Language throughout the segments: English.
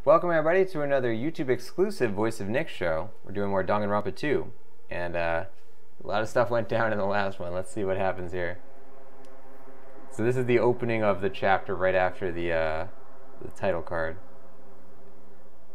Welcome everybody to another YouTube exclusive Voice of Nick show. We're doing more Danganronpa 2, and a lot of stuff went down in the last one. Let's see what happens here. So this is the opening of the chapter right after the title card.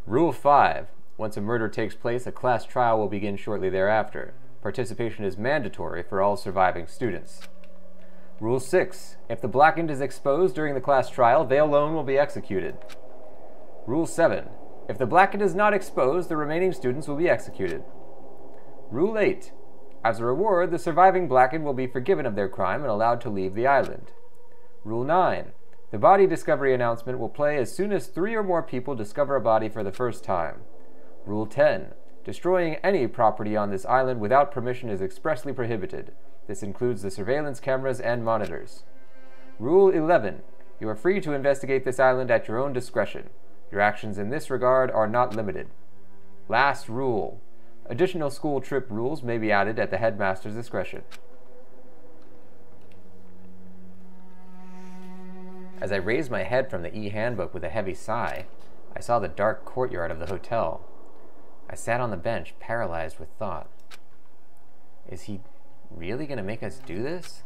Rule 5. Once a murder takes place, a class trial will begin shortly thereafter. Participation is mandatory for all surviving students. Rule 6. If the blackened is exposed during the class trial, they alone will be executed. Rule 7. If the blackened is not exposed, the remaining students will be executed. Rule 8. As a reward, the surviving blackened will be forgiven of their crime and allowed to leave the island. Rule 9. The body discovery announcement will play as soon as 3 or more people discover a body for the first time. Rule 10. Destroying any property on this island without permission is expressly prohibited. This includes the surveillance cameras and monitors. Rule 11. You are free to investigate this island at your own discretion. Your actions in this regard are not limited. Last rule. Additional school trip rules may be added at the headmaster's discretion. As I raised my head from the e-handbook with a heavy sigh, I saw the dark courtyard of the hotel. I sat on the bench, paralyzed with thought. Is he really going to make us do this?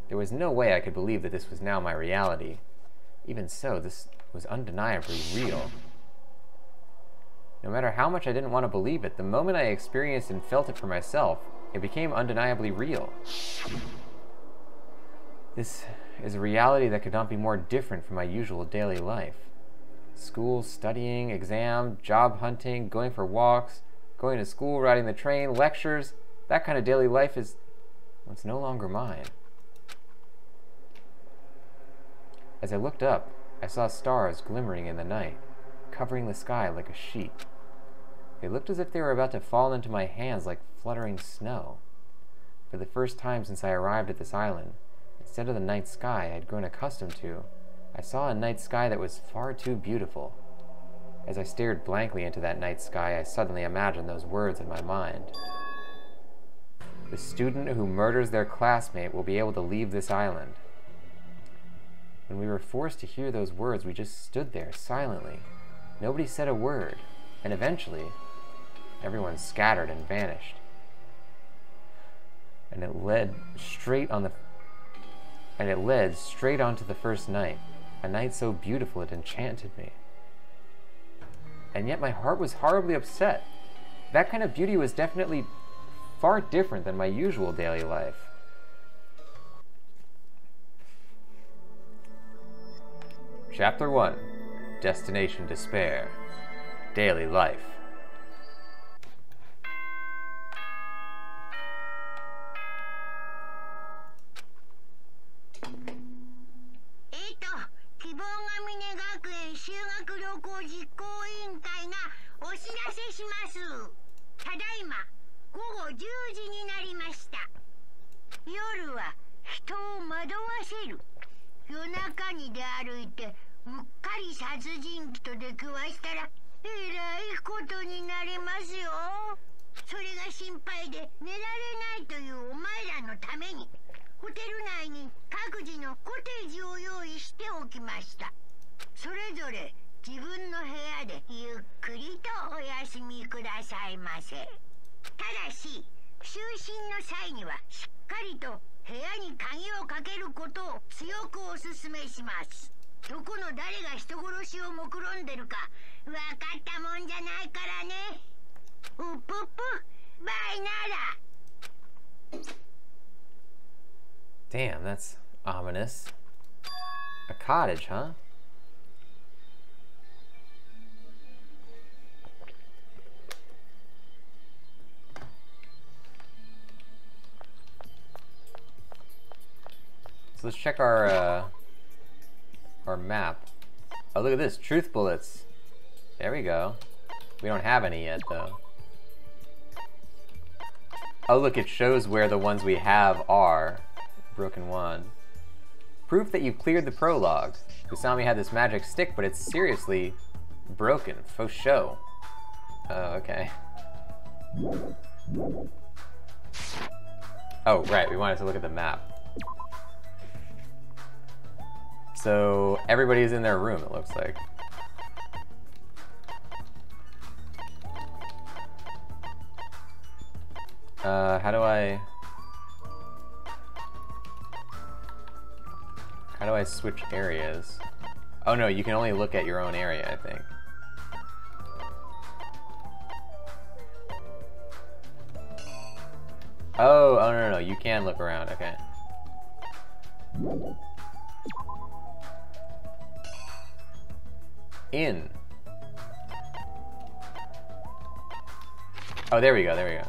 There was no way I could believe that this was now my reality. Even so, this was undeniably real. No matter how much I didn't want to believe it, the moment I experienced and felt it for myself, it became undeniably real. This is a reality that could not be more different from my usual daily life. School, studying, exam, job hunting, going for walks, going to school, riding the train, lectures, that kind of daily life is what's no longer mine. As I looked up, I saw stars glimmering in the night, covering the sky like a sheet. They looked as if they were about to fall into my hands like fluttering snow. For the first time since I arrived at this island, instead of the night sky I had grown accustomed to, I saw a night sky that was far too beautiful. As I stared blankly into that night sky, I suddenly imagined those words in my mind. The student who murders their classmate will be able to leave this island. When we were forced to hear those words, we just stood there silently. Nobody said a word, and eventually, everyone scattered and vanished. And it led straight onto the first night, a night so beautiful it enchanted me. And yet my heart was horribly upset. That kind of beauty was definitely far different than my usual daily life. Chapter 1. Destination Despair. Daily Life. Damn, that's ominous. A cottage, huh? So let's check our map. Oh, look at this, truth bullets. There we go. We don't have any yet, though. Oh, look, it shows where the ones we have are. Broken one. Proof that you cleared the prologue. Kusami had this magic stick, but it's seriously broken. Faux show. Oh, okay. Oh, right, we wanted to look at the map. So everybody's in their room, it looks like. How do I switch areas? Oh no, you can only look at your own area, I think. Oh, no, you can look around, okay. In. Oh, there we go, there we go.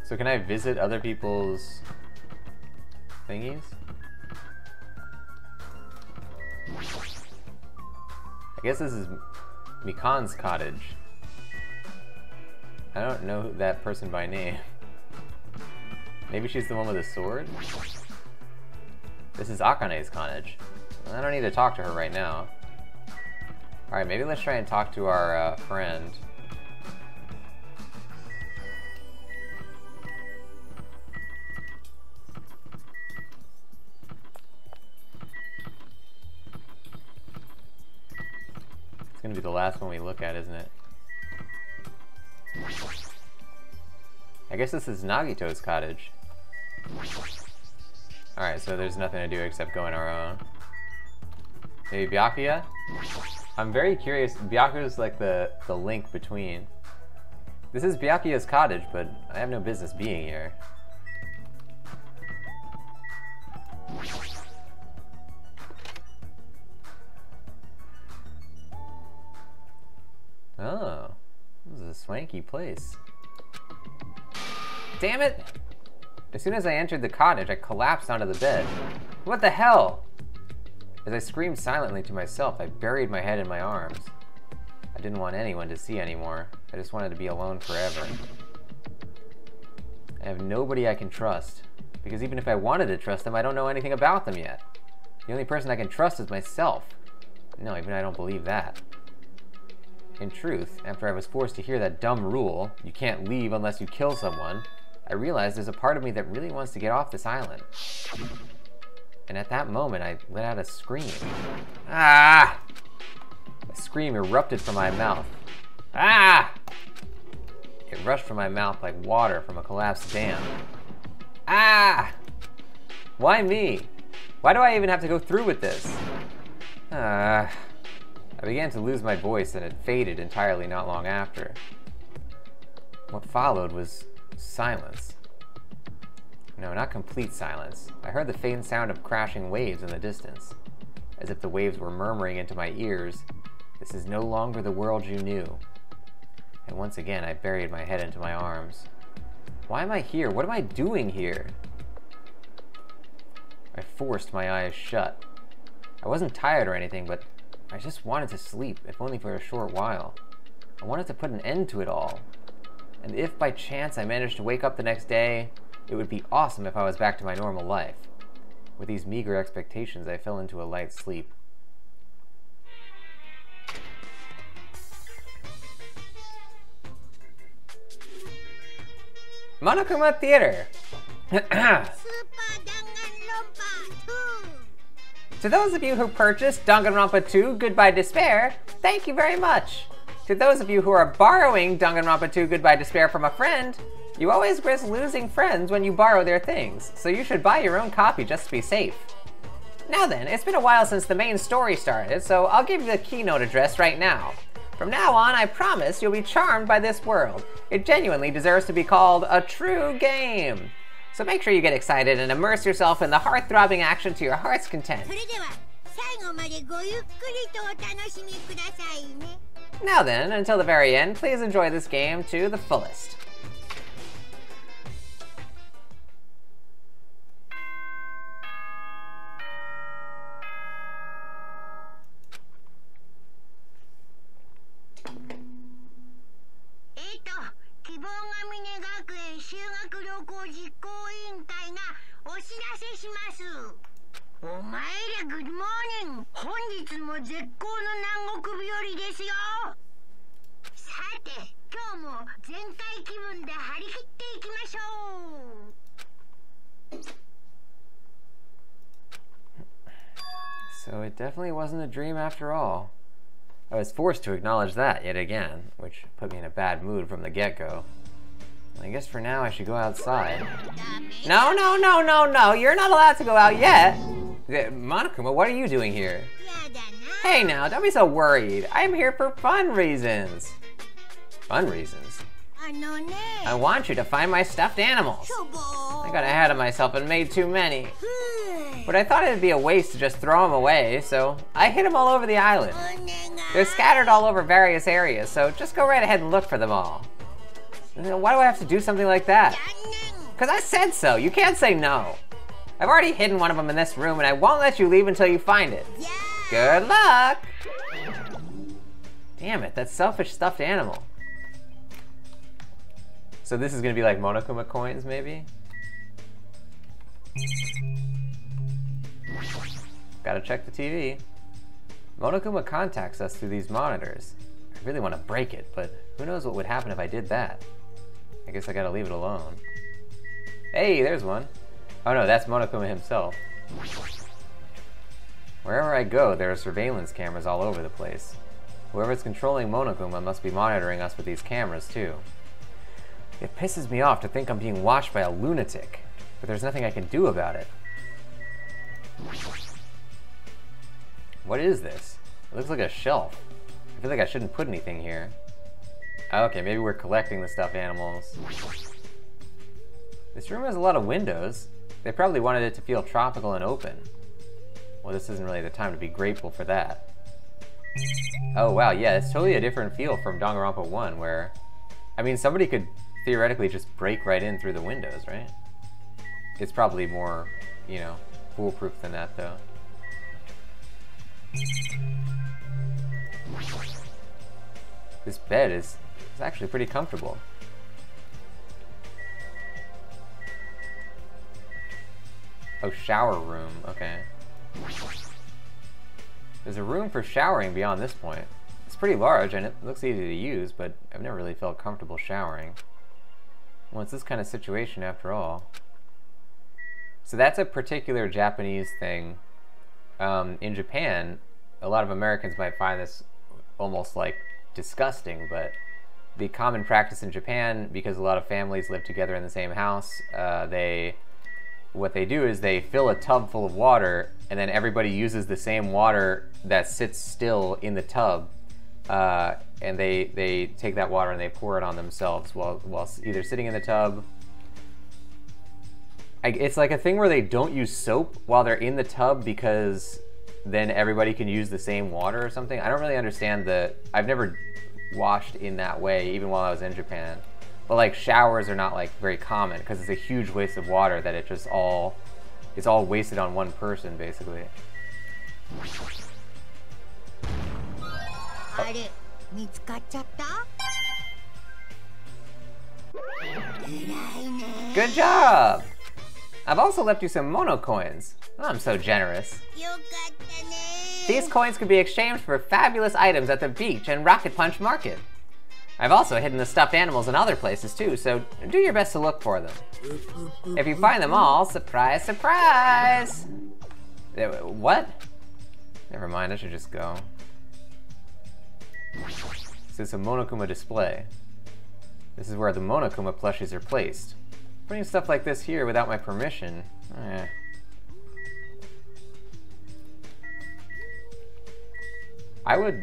So can I visit other people's thingies? I guess this is Mikan's cottage. I don't know that person by name. Maybe she's the one with the sword? This is Akane's cottage. I don't need to talk to her right now. Alright, maybe let's try and talk to our friend. It's gonna be the last one we look at, isn't it? I guess this is Nagito's cottage. Alright, so there's nothing to do except go on our own. Maybe Byakuya? I'm very curious. Byakuya's like the link between. This is Byakuya's cottage, but I have no business being here. Oh, this is a swanky place. Damn it! As soon as I entered the cottage, I collapsed onto the bed. What the hell? As I screamed silently to myself, I buried my head in my arms. I didn't want anyone to see anymore. I just wanted to be alone forever. I have nobody I can trust, because even if I wanted to trust them, I don't know anything about them yet. The only person I can trust is myself. No, even I don't believe that. In truth, after I was forced to hear that dumb rule, you can't leave unless you kill someone, I realized there's a part of me that really wants to get off this island. And at that moment, I let out a scream. Ah! A scream erupted from my mouth. Ah! It rushed from my mouth like water from a collapsed dam. Ah! Why me? Why do I even have to go through with this? I began to lose my voice, and it faded entirely not long after. What followed was silence. No, not complete silence. I heard the faint sound of crashing waves in the distance, as if the waves were murmuring into my ears, "This is no longer the world you knew." And once again, I buried my head into my arms. Why am I here? What am I doing here? I forced my eyes shut. I wasn't tired or anything, but I just wanted to sleep, if only for a short while. I wanted to put an end to it all. And if by chance I managed to wake up the next day, it would be awesome if I was back to my normal life. With these meager expectations, I fell into a light sleep. Monokuma Theater! To those of you who purchased Danganronpa 2 Goodbye Despair, thank you very much! To those of you who are borrowing Danganronpa 2 Goodbye Despair from a friend, you always risk losing friends when you borrow their things, so you should buy your own copy just to be safe. Now then, it's been a while since the main story started, so I'll give you the keynote address right now. From now on, I promise you'll be charmed by this world. It genuinely deserves to be called a true game. So make sure you get excited and immerse yourself in the heart-throbbing action to your heart's content. Now then, until the very end, please enjoy this game to the fullest. Good morning. 本日も絶好の南国日和ですよ。さて、今日も全開気分で張り切っていきましょう。So it definitely wasn't a dream after all. I was forced to acknowledge that yet again, which put me in a bad mood from the get-go. I guess for now I should go outside. No, no, no, no, no, you're not allowed to go out yet. Monokuma, what are you doing here? Hey now, don't be so worried. I'm here for fun reasons. Fun reasons? I want you to find my stuffed animals. I got ahead of myself and made too many. But I thought it'd be a waste to just throw them away, so I hid them all over the island. They're scattered all over various areas, so just go right ahead and look for them all. Why do I have to do something like that? Because I said so. You can't say no. I've already hidden one of them in this room, and I won't let you leave until you find it. Good luck! Damn it, that selfish stuffed animal. So this is gonna be like Monokuma coins, maybe? Gotta check the TV. Monokuma contacts us through these monitors. I really want to break it, but who knows what would happen if I did that? I guess I gotta leave it alone. Hey, there's one. Oh no, that's Monokuma himself. Wherever I go, there are surveillance cameras all over the place. Whoever's controlling Monokuma must be monitoring us with these cameras too. It pisses me off to think I'm being watched by a lunatic, but there's nothing I can do about it. What is this? It looks like a shelf. I feel like I shouldn't put anything here. Okay, maybe we're collecting the stuffed animals. This room has a lot of windows. They probably wanted it to feel tropical and open. Well, this isn't really the time to be grateful for that. Oh wow, yeah, it's totally a different feel from Danganronpa 1 where, I mean, somebody could theoretically just break right in through the windows, right? It's probably more, you know, foolproof than that though. This bed is actually pretty comfortable. Oh, shower room, okay. There's a room for showering beyond this point. It's pretty large and it looks easy to use, but I've never really felt comfortable showering. Well, it's this kind of situation after all. So that's a particular Japanese thing. In Japan, a lot of Americans might find this almost like disgusting, but the common practice in Japan, because a lot of families live together in the same house, what they do is they fill a tub full of water and then everybody uses the same water that sits still in the tub, and they take that water and they pour it on themselves while either sitting in the tub. It's like a thing where they don't use soap while they're in the tub because then everybody can use the same water or something. I don't really understand I've never washed in that way even while I was in Japan. But like showers are not like very common because it's a huge waste of water that it's all wasted on one person basically. Oh. Good job! I've also left you some mono coins. Oh, I'm so generous. These coins could be exchanged for fabulous items at the beach and Rocket Punch Market. I've also hidden the stuffed animals in other places too, so do your best to look for them. If you find them all, surprise, surprise! What? Never mind, I should just go. This is a Monokuma display. This is where the Monokuma plushies are placed. Putting stuff like this here without my permission,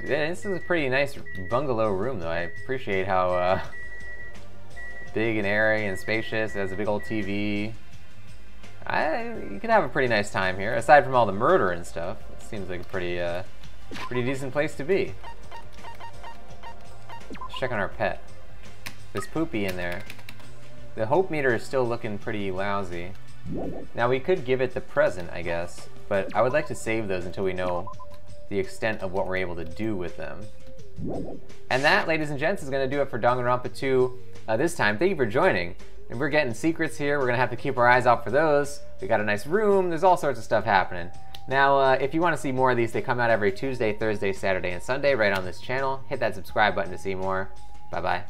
this is a pretty nice bungalow room though. I appreciate how big and airy and spacious. It has a big old TV. You could have a pretty nice time here. Aside from all the murder and stuff, it seems like a pretty decent place to be. Let's check on our pet. There's Poopy in there. The hope meter is still looking pretty lousy. Now we could give it the present, I guess, but I would like to save those until we know the extent of what we're able to do with them. And that, ladies and gents, is going to do it for Danganronpa 2 this time. Thank you for joining. And we're getting secrets here. We're going to have to keep our eyes out for those. We got a nice room. There's all sorts of stuff happening. Now, if you want to see more of these, they come out every Tuesday, Thursday, Saturday, and Sunday right on this channel. Hit that subscribe button to see more. Bye-bye.